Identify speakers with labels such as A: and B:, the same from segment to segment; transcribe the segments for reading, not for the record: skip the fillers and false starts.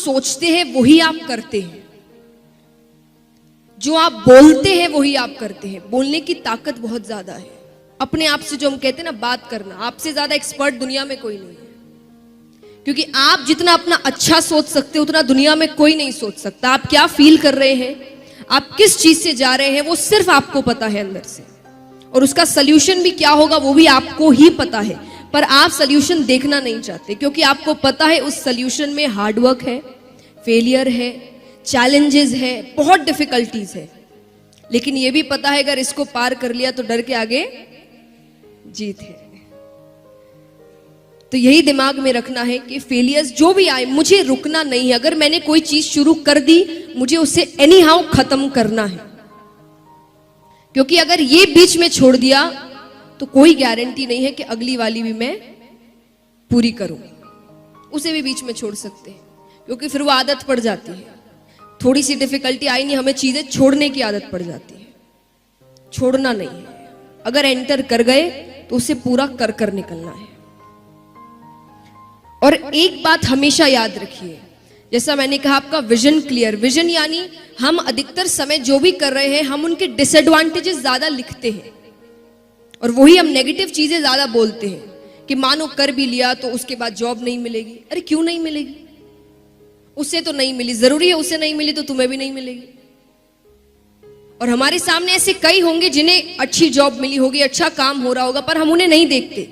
A: सोचते हैं वही आप करते हैं, जो आप बोलते हैं वही आप करते हैं। बोलने की ताकत बहुत ज्यादा है। अपने आप से जो हम कहते हैं ना बात करना, आपसे ज्यादा एक्सपर्ट दुनिया में कोई नहीं है। क्योंकि आप जितना अपना अच्छा सोच सकते हो उतना दुनिया में कोई नहीं सोच सकता। आप क्या फील कर रहे हैं, आप किस चीज से जा रहे हैं, वो सिर्फ आपको पता है अंदर से। और उसका सोल्यूशन भी क्या होगा वो भी आपको ही पता है। पर आप सोल्यूशन देखना नहीं चाहते क्योंकि आपको पता है उस सोल्यूशन में हार्डवर्क है, फेलियर है, चैलेंजेस है, बहुत डिफिकल्टीज है। लेकिन ये भी पता है अगर इसको पार कर लिया तो डर के आगे जीत है। तो यही दिमाग में रखना है कि फेलियर्स जो भी आए मुझे रुकना नहीं है। अगर मैंने कोई चीज शुरू कर दी मुझे उसे एनी हाउ खत्म करना है। क्योंकि अगर ये बीच में छोड़ दिया तो कोई गारंटी नहीं है कि अगली वाली भी मैं पूरी करूं। उसे भी बीच में छोड़ सकते हैं क्योंकि फिर वो आदत पड़ जाती है। थोड़ी सी डिफिकल्टी आई नहीं, हमें चीजें छोड़ने की आदत पड़ जाती है। छोड़ना नहीं है। अगर एंटर कर गए तो उसे पूरा कर कर निकलना है। और एक बात हमेशा याद रखिए, जैसा मैंने कहा आपका विजन क्लियर। विजन यानी हम अधिकतर समय जो भी कर रहे हैं हम उनके डिसएडवांटेजेस ज्यादा लिखते हैं और वही हम नेगेटिव चीजें ज्यादा बोलते हैं कि मानो कर भी लिया तो उसके बाद जॉब नहीं मिलेगी। अरे क्यों नहीं मिलेगी? उससे तो नहीं मिली, जरूरी है उससे नहीं मिली तो तुम्हें भी नहीं मिलेगी। और हमारे सामने ऐसे कई होंगे जिन्हें अच्छी जॉब मिली होगी, अच्छा काम हो रहा होगा, पर हम उन्हें नहीं देखते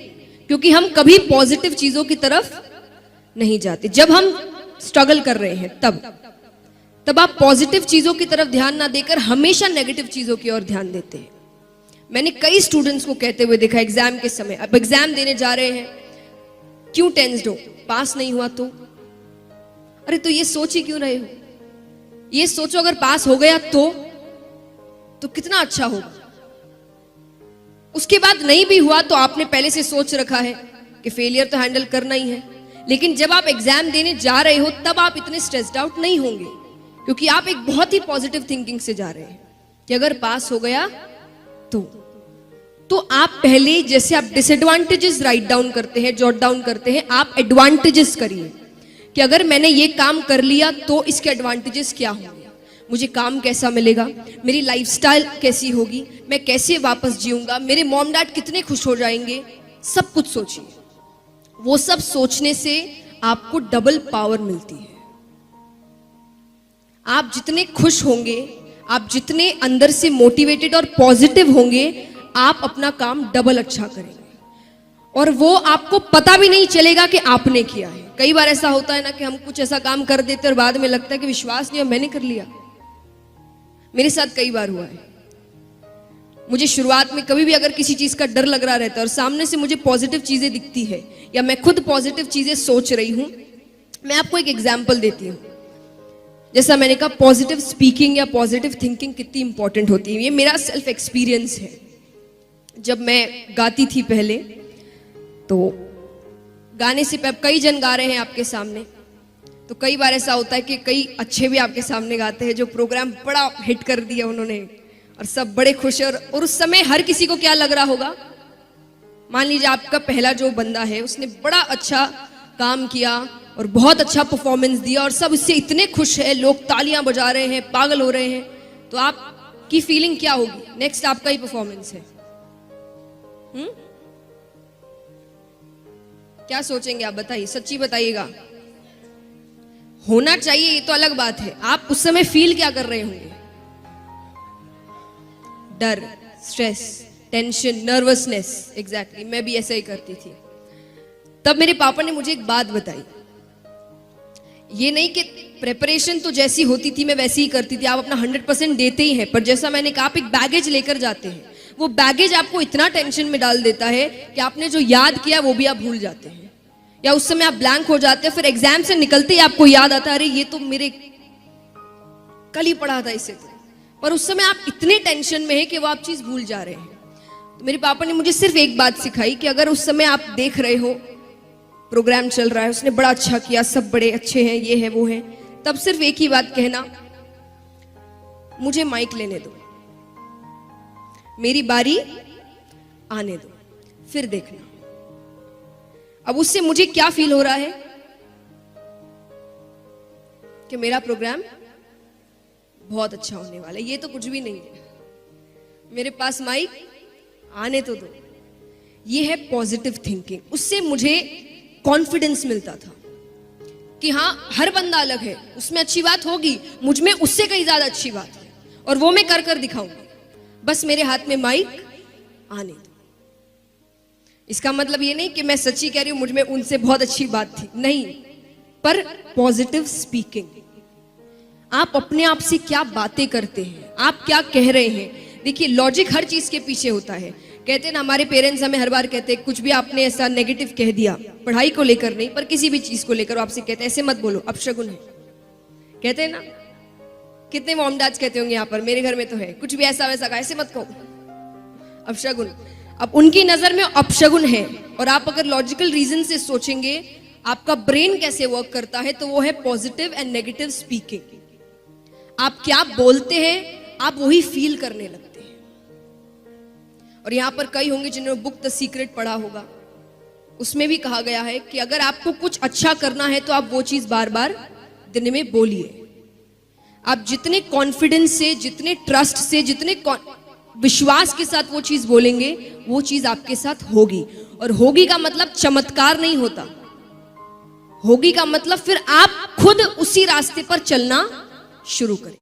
A: क्योंकि हम कभी पॉजिटिव चीजों की तरफ नहीं जाते। जब हम स्ट्रगल कर रहे हैं तब आप पॉजिटिव चीजों की तरफ ध्यान ना देकर हमेशा नेगेटिव चीजों की ओर ध्यान देते हैं। मैंने कई स्टूडेंट्स को कहते हुए देखा एग्जाम के समय, अब एग्जाम देने जा रहे हैं, क्यों टेंस्ड हो? पास नहीं हुआ तो? अरे तो ये सोच ही क्यों रहे हो? ये सोचो अगर पास हो गया तो कितना अच्छा होगा। उसके बाद नहीं भी हुआ तो आपने पहले से सोच रखा है कि फेलियर तो हैंडल करना ही है। लेकिन जब आप एग्जाम देने जा रहे हो तब आप इतने स्ट्रेस्ड आउट नहीं होंगे क्योंकि आप एक बहुत ही पॉजिटिव थिंकिंग से जा रहे हैं कि अगर पास हो गया तो आप पहले जैसे आप डिसएडवांटेजेस राइट डाउन करते हैं, जॉट डाउन करते हैं, आप एडवांटेजेस करिए कि अगर मैंने ये काम कर लिया तो इसके एडवांटेजेस क्या होंगे, मुझे काम कैसा मिलेगा, मेरी लाइफस्टाइल कैसी होगी, मैं कैसे वापस जीऊंगा, मेरे मॉम डैड कितने खुश हो जाएंगे, सब कुछ सोचिए। वो सब सोचने से आपको डबल पावर मिलती है। आप जितने खुश होंगे, आप जितने अंदर से मोटिवेटेड और पॉजिटिव होंगे, आप अपना काम डबल अच्छा करेंगे और वो आपको पता भी नहीं चलेगा कि आपने किया है। कई बार ऐसा होता है ना कि हम कुछ ऐसा काम कर देते और बाद में लगता है कि विश्वास नहीं है मैंने कर लिया। मेरे साथ कई बार हुआ है। मुझे शुरुआत में कभी भी अगर किसी चीज का डर लग रहा रहता है और सामने से मुझे पॉजिटिव चीजें दिखती है या मैं खुद पॉजिटिव चीजें सोच रही हूं, मैं आपको एक एग्जांपल देती हूं। जैसा मैंने कहा पॉजिटिव स्पीकिंग या पॉजिटिव थिंकिंग कितनी इंपॉर्टेंट होती है, ये मेरा सेल्फ एक्सपीरियंस है। जब मैं गाती थी पहले तो गाने से कई जन गा रहे हैं आपके सामने, तो कई बार ऐसा होता है कि कई अच्छे भी आपके सामने गाते हैं जो प्रोग्राम बड़ा हिट कर दिया उन्होंने और सब बड़े खुश हैं। और उस समय हर किसी को क्या लग रहा होगा, मान लीजिए आपका पहला जो बंदा है उसने बड़ा अच्छा काम किया और बहुत अच्छा परफॉर्मेंस दिया और सब इससे इतने खुश है, लोग तालियां बजा रहे हैं, पागल हो रहे हैं, तो आपकी फीलिंग क्या होगी? नेक्स्ट आपका ही परफॉर्मेंस है। क्या सोचेंगे आप? बताइए, सच्ची बताइएगा। होना चाहिए ये तो अलग बात है, आप उस समय फील क्या कर रहे होंगे? डर, स्ट्रेस, टेंशन, नर्वसनेस। एग्जैक्टली मैं भी ऐसा ही करती थी। तब मेरे पापा ने मुझे एक बात बताई, ये नहीं कि प्रेपरेशन तो जैसी होती थी मैं वैसी ही करती थी, आप अपना 100% देते ही हैं, पर जैसा मैंने कहा आप एक बैगेज लेकर जाते हैं, वो बैगेज आपको इतना टेंशन में डाल देता है कि आपने जो याद किया वो भी आप भूल जाते हैं या उस समय आप ब्लैंक हो जाते हैं। फिर एग्जाम से निकलते ही आपको याद आता है अरे ये तो मेरे कल ही पढ़ा था इसे, पर उस समय आप इतने टेंशन में है कि वो आप चीज भूल जा रहे हैं। तो मेरे पापा ने मुझे सिर्फ एक बात सिखाई कि अगर उस समय आप देख रहे हो प्रोग्राम चल रहा है, उसने बड़ा अच्छा किया, सब बड़े अच्छे हैं, ये है वो है, तब सिर्फ एक ही बात कहना, मुझे माइक लेने दो, मेरी बारी आने दो, फिर देखना। अब उससे मुझे क्या फील हो रहा है कि मेरा प्रोग्राम बहुत अच्छा होने वाला है। ये तो कुछ भी नहीं है, मेरे पास माइक आने तो दो। ये है पॉजिटिव थिंकिंग। उससे मुझे कॉन्फिडेंस मिलता था कि हाँ, हर बंदा अलग है, उसमें अच्छी बात होगी, मुझ में उससे कहीं ज्यादा अच्छी बात है, और वो मैं कर कर दिखाऊंगी, बस मेरे हाथ में माइक आने दो। इसका मतलब ये नहीं कि मैं सच्ची कह रही हूं मुझ में उनसे बहुत अच्छी बात थी, नहीं, पर पॉजिटिव स्पीकिंग। आप अपने आप से क्या बातें करते हैं, आप क्या कह रहे हैं। देखिए, लॉजिक हर चीज के पीछे होता है। कहते हैं ना, हमारे पेरेंट्स हमें हर बार कहते हैं, कुछ भी आपने ऐसा नेगेटिव कह दिया, पढ़ाई को लेकर नहीं पर किसी भी चीज को लेकर, आपसे कहते हैं ऐसे मत बोलो, अपशगुन है। कहते हैं ना, कितने मॉम डैड्स कहते होंगे यहाँ पर, मेरे घर में तो है, कुछ भी ऐसा वैसा कहा, ऐसे मत कहो, अपशगुन। अब उनकी नजर में अपशगुन है, और आप अगर लॉजिकल रीजन से सोचेंगे आपका ब्रेन कैसे वर्क करता है, तो वो है पॉजिटिव एंड नेगेटिव स्पीकिंग। आप क्या बोलते हैं, आप वही फील करने लगते हैं। और यहां पर कई होंगे जिन्होंने बुक द सीक्रेट पढ़ा होगा, उसमें भी कहा गया है कि अगर आपको कुछ अच्छा करना है तो आप वो चीज बार बार दिन में बोलिए। आप जितने कॉन्फिडेंस से, जितने ट्रस्ट से, जितने विश्वास के साथ वो चीज बोलेंगे, वो चीज आपके साथ होगी। और होगी का मतलब चमत्कार नहीं होता, होगी का मतलब फिर आप खुद उसी रास्ते पर चलना शुरू करें।